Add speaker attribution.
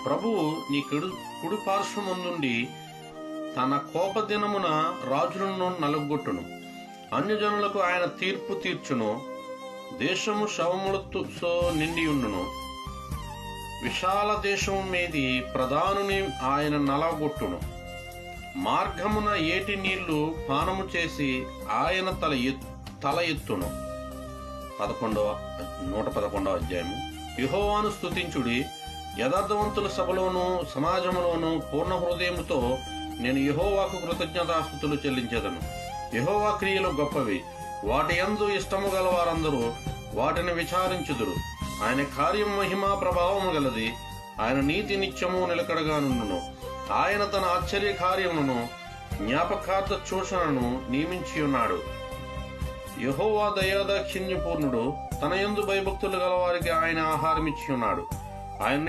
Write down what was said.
Speaker 1: ప్రభువు నీ కుడి పార్శ్వమందుండి తన కోపదినమున రాజులను నలుగొట్టును. అన్యజనులకు ఆయన తీర్పు తీర్చును. దేశము శవములతో నిండియుండును. విశాల దేశము మీది ప్రధానుని ఆయన నలగొట్టును. మార్గమున ఏటి నీళ్లు పానము చేసి ఆయన తల ఎత్తును. 111వ అధ్యాయము. యెహోవాను స్తుతించుడి. యథార్థవంతుల సభలోను సమాజములోను పూర్ణ హృదయముతో నేను యెహోవాకు కృతజ్ఞతాస్తుతులు చెల్లించెదను. యెహోవా క్రియలు గొప్పవి, వాటి యందు ఇష్టము గల వారందరూ వాటిని విచారించుదురు. ఆయన కార్యం మహిమా ప్రభావము గలది, ఆయన నీతి నిత్యము నిలకడగా నుండును. ఆయన తన ఆశ్చర్య కార్యమును జ్ఞాపకార్థ సూచనను నియమించి ఉన్నాడు. యెహోవా దయాదాక్షిణ్యపూర్ణుడు, తన యందు భయభక్తులు గల వారికి ఆయన ఆహారం ఇచ్చి ఉన్నాడు. ఆయన